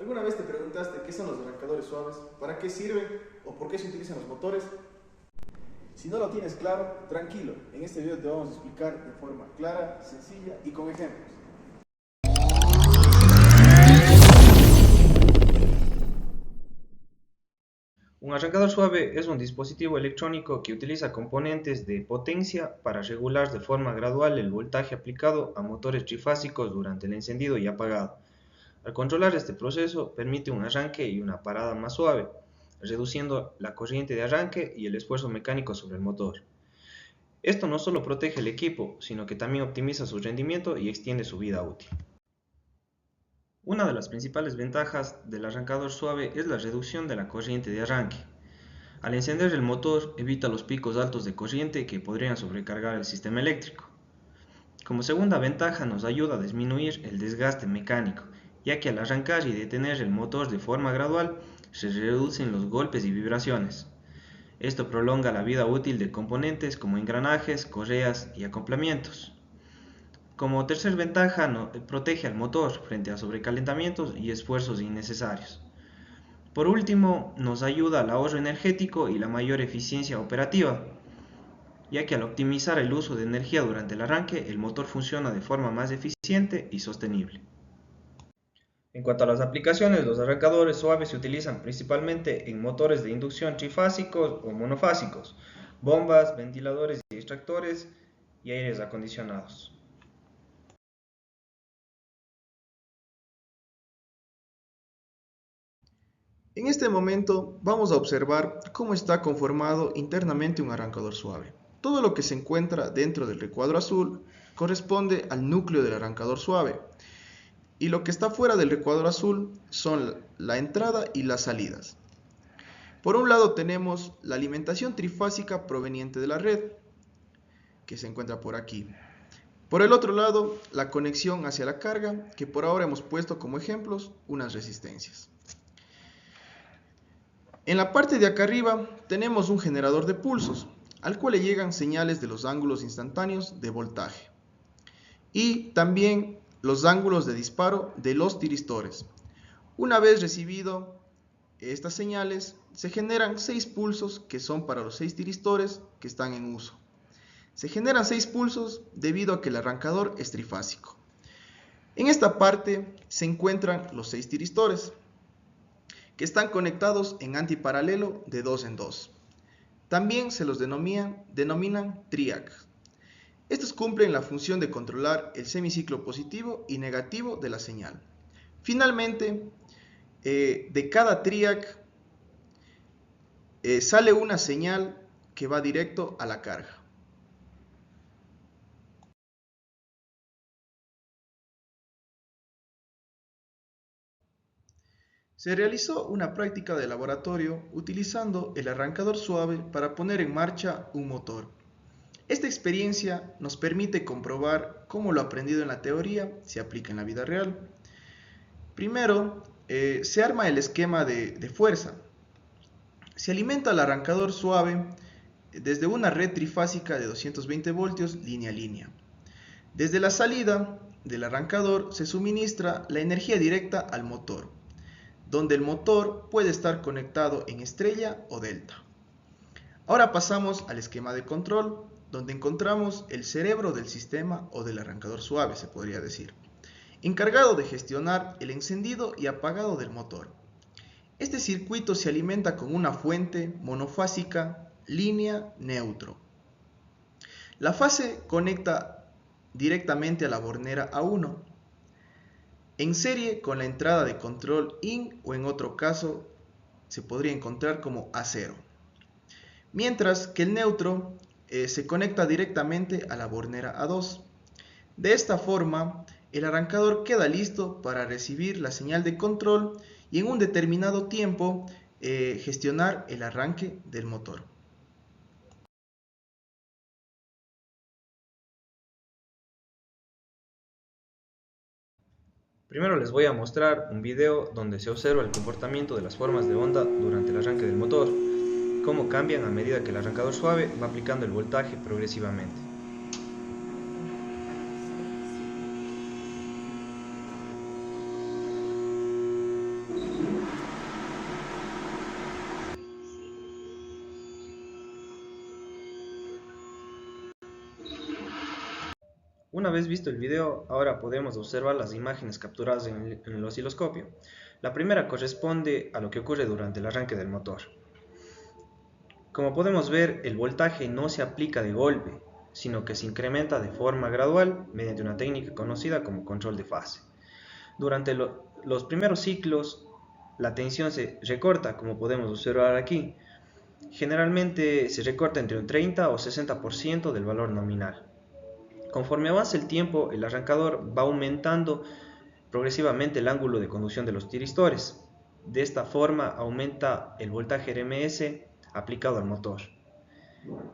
¿Alguna vez te preguntaste qué son los arrancadores suaves? ¿Para qué sirven? ¿O por qué se utilizan los motores? Si no lo tienes claro, tranquilo. En este video te vamos a explicar de forma clara, sencilla y con ejemplos. Un arrancador suave es un dispositivo electrónico que utiliza componentes de potencia para regular de forma gradual el voltaje aplicado a motores trifásicos durante el encendido y apagado. Al controlar este proceso, permite un arranque y una parada más suave, reduciendo la corriente de arranque y el esfuerzo mecánico sobre el motor. Esto no solo protege el equipo, sino que también optimiza su rendimiento y extiende su vida útil. Una de las principales ventajas del arrancador suave es la reducción de la corriente de arranque. Al encender el motor, evita los picos altos de corriente que podrían sobrecargar el sistema eléctrico. Como segunda ventaja, nos ayuda a disminuir el desgaste mecánico, ya que al arrancar y detener el motor de forma gradual, se reducen los golpes y vibraciones. Esto prolonga la vida útil de componentes como engranajes, correas y acoplamientos. Como tercer ventaja, protege al motor frente a sobrecalentamientos y esfuerzos innecesarios. Por último, nos ayuda al ahorro energético y la mayor eficiencia operativa, ya que al optimizar el uso de energía durante el arranque, el motor funciona de forma más eficiente y sostenible. En cuanto a las aplicaciones, los arrancadores suaves se utilizan principalmente en motores de inducción trifásicos o monofásicos, bombas, ventiladores y extractores y aires acondicionados. En este momento vamos a observar cómo está conformado internamente un arrancador suave. Todo lo que se encuentra dentro del recuadro azul corresponde al núcleo del arrancador suave, y lo que está fuera del recuadro azul son la entrada y las salidas. Por un lado tenemos la alimentación trifásica proveniente de la red, que se encuentra por aquí. Por el otro lado, la conexión hacia la carga, que por ahora hemos puesto como ejemplos unas resistencias. En la parte de acá arriba tenemos un generador de pulsos, al cual le llegan señales de los ángulos instantáneos de voltaje y también los ángulos de disparo de los tiristores. Una vez recibido estas señales, se generan 6 pulsos que son para los 6 tiristores que están en uso. Se generan 6 pulsos debido a que el arrancador es trifásico. En esta parte se encuentran los 6 tiristores, que están conectados en antiparalelo de 2 en 2. También se los denominan triac. Estos cumplen la función de controlar el semiciclo positivo y negativo de la señal. Finalmente, de cada triac sale una señal que va directo a la carga. Se realizó una práctica de laboratorio utilizando el arrancador suave para poner en marcha un motor. Esta experiencia nos permite comprobar cómo lo aprendido en la teoría se aplica en la vida real. Primero, se arma el esquema de fuerza. Se alimenta el arrancador suave desde una red trifásica de 220 voltios línea a línea. Desde la salida del arrancador se suministra la energía directa al motor, donde el motor puede estar conectado en estrella o delta. Ahora pasamos al esquema de control, donde encontramos el cerebro del sistema o del arrancador suave, se podría decir, encargado de gestionar el encendido y apagado del motor. Este circuito se alimenta con una fuente monofásica línea neutro. La fase conecta directamente a la bornera A1, en serie con la entrada de control IN, o en otro caso se podría encontrar como A0. Mientras que el neutro se conecta directamente a la bornera A2. De esta forma, el arrancador queda listo para recibir la señal de control y en un determinado tiempo gestionar el arranque del motor. Primero les voy a mostrar un video donde se observa el comportamiento de las formas de onda durante el arranque del motor, cómo cambian a medida que el arrancador suave va aplicando el voltaje progresivamente. Una vez visto el video, ahora podemos observar las imágenes capturadas en el osciloscopio. La primera corresponde a lo que ocurre durante el arranque del motor. Como podemos ver, el voltaje no se aplica de golpe, sino que se incrementa de forma gradual mediante una técnica conocida como control de fase. Durante los primeros ciclos, la tensión se recorta, como podemos observar aquí. Generalmente se recorta entre un 30 o 60% del valor nominal. Conforme avanza el tiempo, el arrancador va aumentando progresivamente el ángulo de conducción de los tiristores. De esta forma aumenta el voltaje RMS aplicado al motor.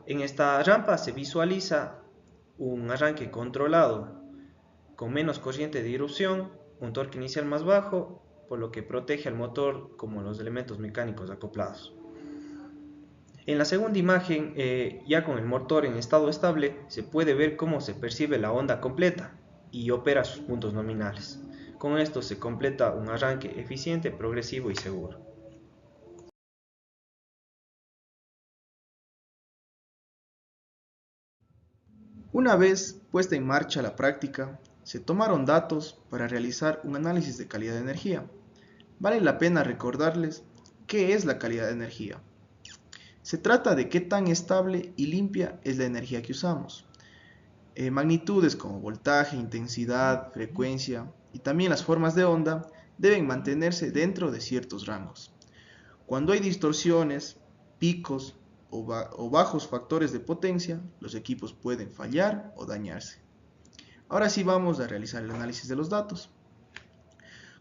En esta rampa se visualiza un arranque controlado con menos corriente de irrupción, un torque inicial más bajo, por lo que protege al motor como los elementos mecánicos acoplados. En la segunda imagen, ya con el motor en estado estable, se puede ver cómo se percibe la onda completa y opera sus puntos nominales. Con esto se completa un arranque eficiente, progresivo y seguro. Una vez puesta en marcha la práctica, se tomaron datos para realizar un análisis de calidad de energía. Vale la pena recordarles qué es la calidad de energía. Se trata de qué tan estable y limpia es la energía que usamos. Magnitudes como voltaje, intensidad, frecuencia y también las formas de onda deben mantenerse dentro de ciertos rangos. Cuando hay distorsiones, picos o bajos factores de potencia, los equipos pueden fallar o dañarse. Ahora sí vamos a realizar el análisis de los datos.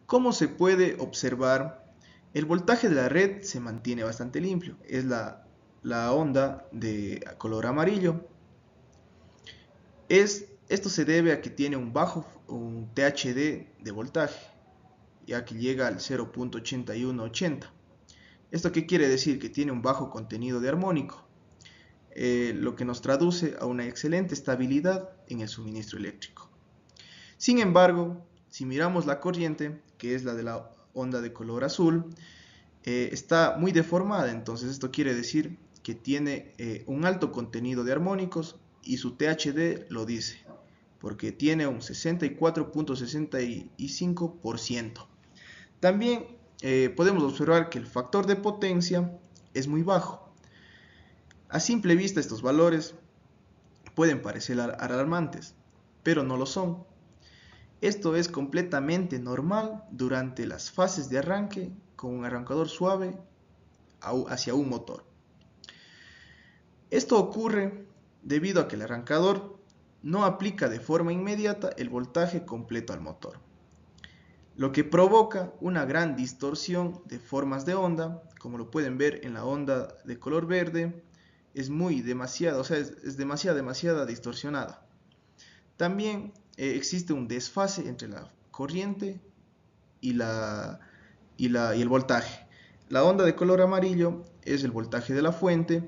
Como se puede observar, el voltaje de la red se mantiene bastante limpio, es la onda de color amarillo. Esto se debe a que tiene un THD de voltaje, ya que llega al 0.8180. ¿Esto qué quiere decir? Que tiene un bajo contenido de armónico, lo que nos traduce a una excelente estabilidad en el suministro eléctrico. Sin embargo, si miramos la corriente, que es la de la onda de color azul, está muy deformada, entonces esto quiere decir que tiene un alto contenido de armónicos y su THD lo dice, porque tiene un 64.65%. También podemos observar que el factor de potencia es muy bajo. A simple vista estos valores pueden parecer alarmantes, pero no lo son. Esto es completamente normal durante las fases de arranque con un arrancador suave hacia un motor. Esto ocurre debido a que el arrancador no aplica de forma inmediata el voltaje completo al motor, lo que provoca una gran distorsión de formas de onda, como lo pueden ver en la onda de color verde, es demasiada distorsionada. También existe un desfase entre la corriente y el voltaje. La onda de color amarillo es el voltaje de la fuente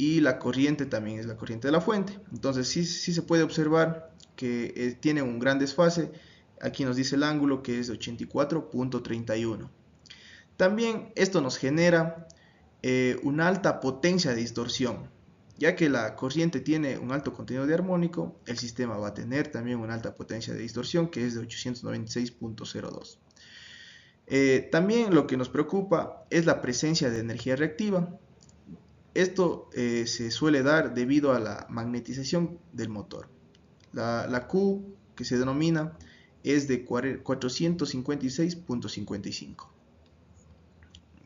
y la corriente también es la corriente de la fuente. Entonces sí se puede observar que tiene un gran desfase. Aquí nos dice el ángulo que es de 84.31. También esto nos genera una alta potencia de distorsión. Ya que la corriente tiene un alto contenido de armónico, el sistema va a tener también una alta potencia de distorsión que es de 896.02. También lo que nos preocupa es la presencia de energía reactiva. Esto se suele dar debido a la magnetización del motor. La Q, que se denomina, es de 456.55.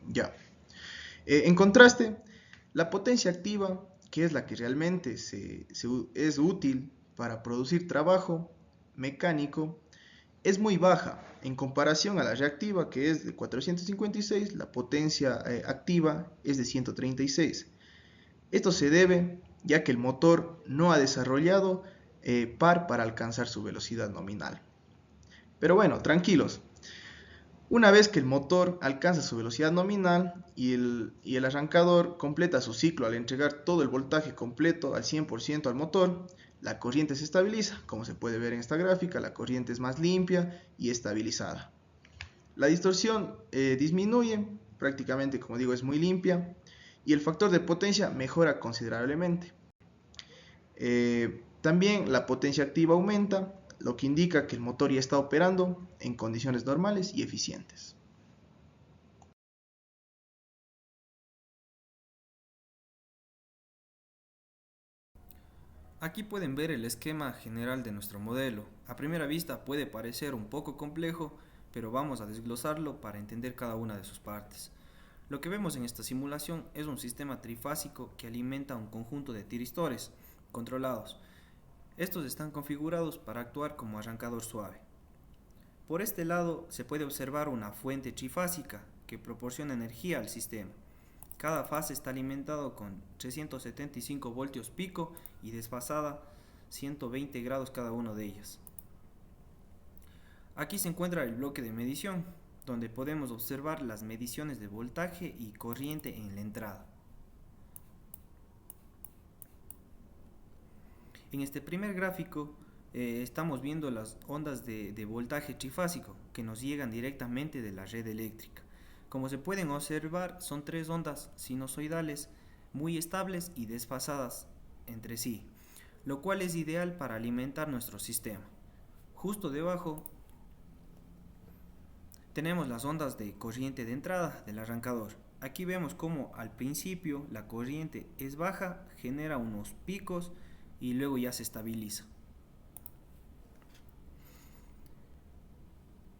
Ya. En contraste, la potencia activa, que es la que realmente es útil para producir trabajo mecánico, es muy baja en comparación a la reactiva, que es de 456. La potencia activa es de 136. Esto se debe ya que el motor no ha desarrollado par para alcanzar su velocidad nominal. Pero bueno, tranquilos. Una vez que el motor alcanza su velocidad nominal y el arrancador completa su ciclo al entregar todo el voltaje completo al 100% al motor, la corriente se estabiliza. Como se puede ver en esta gráfica, la corriente es más limpia y estabilizada. La distorsión disminuye, prácticamente, como digo, es muy limpia, y el factor de potencia mejora considerablemente. También la potencia activa aumenta, lo que indica que el motor ya está operando en condiciones normales y eficientes. Aquí pueden ver el esquema general de nuestro modelo. A primera vista puede parecer un poco complejo, pero vamos a desglosarlo para entender cada una de sus partes. Lo que vemos en esta simulación es un sistema trifásico que alimenta un conjunto de tiristores controlados. Estos están configurados para actuar como arrancador suave. Por este lado se puede observar una fuente trifásica que proporciona energía al sistema. Cada fase está alimentado con 375 voltios pico y desfasada 120 grados cada una de ellas. Aquí se encuentra el bloque de medición, donde podemos observar las mediciones de voltaje y corriente en la entrada. En este primer gráfico estamos viendo las ondas de voltaje trifásico que nos llegan directamente de la red eléctrica. Como se pueden observar, son tres ondas sinusoidales muy estables y desfasadas entre sí, lo cual es ideal para alimentar nuestro sistema. Justo debajo tenemos las ondas de corriente de entrada del arrancador. Aquí vemos cómo al principio la corriente es baja, genera unos picos y luego ya se estabiliza.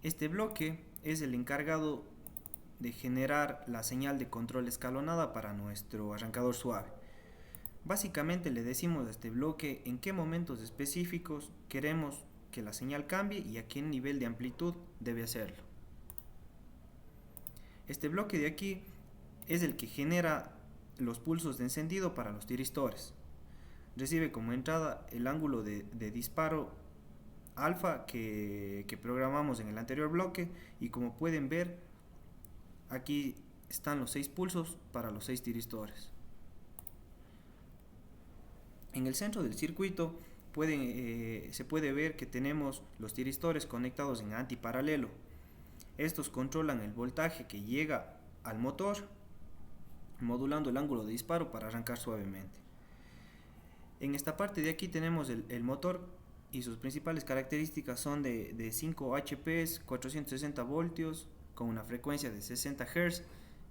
Este bloque es el encargado de generar la señal de control escalonada para nuestro arrancador suave. Básicamente le decimos a este bloque en qué momentos específicos queremos que la señal cambie y a qué nivel de amplitud debe hacerlo. Este bloque de aquí es el que genera los pulsos de encendido para los tiristores. Recibe como entrada el ángulo de disparo alfa que programamos en el anterior bloque, y como pueden ver aquí están los 6 pulsos para los 6 tiristores. En el centro del circuito se puede ver que tenemos los tiristores conectados en antiparalelo. Estos controlan el voltaje que llega al motor, modulando el ángulo de disparo para arrancar suavemente. En esta parte de aquí tenemos el motor, y sus principales características son de 5 HP, 460 voltios, con una frecuencia de 60 Hz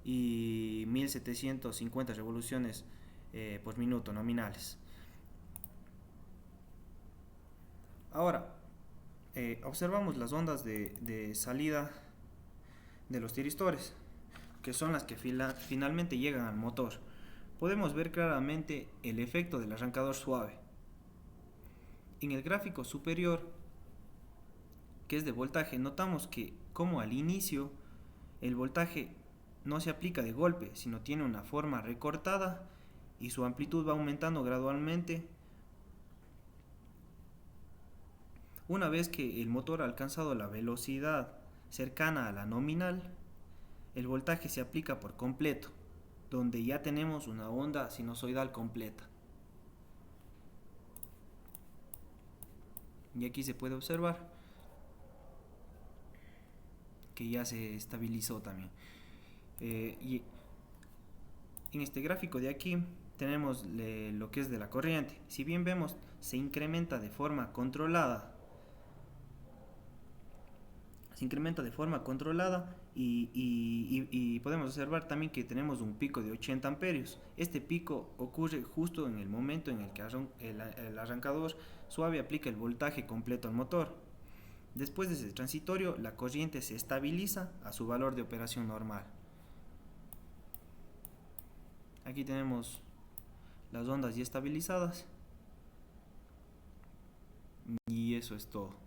y 1750 revoluciones por minuto nominales. Ahora, observamos las ondas de salida de los tiristores, que son las que finalmente llegan al motor. Podemos ver claramente el efecto del arrancador suave. En el gráfico superior, que es de voltaje, notamos que como al inicio el voltaje no se aplica de golpe, sino tiene una forma recortada y su amplitud va aumentando gradualmente. Una vez que el motor ha alcanzado la velocidad cercana a la nominal, el voltaje se aplica por completo, donde ya tenemos una onda sinusoidal completa. Y aquí se puede observar que ya se estabilizó también. Y en este gráfico de aquí tenemos lo que es de la corriente. Si bien vemos, se incrementa de forma controlada. Y podemos observar también que tenemos un pico de 80 amperios. Este pico ocurre justo en el momento en el que el arrancador suave aplica el voltaje completo al motor. Después de ese transitorio, la corriente se estabiliza a su valor de operación normal. Aquí tenemos las ondas ya estabilizadas y eso es todo.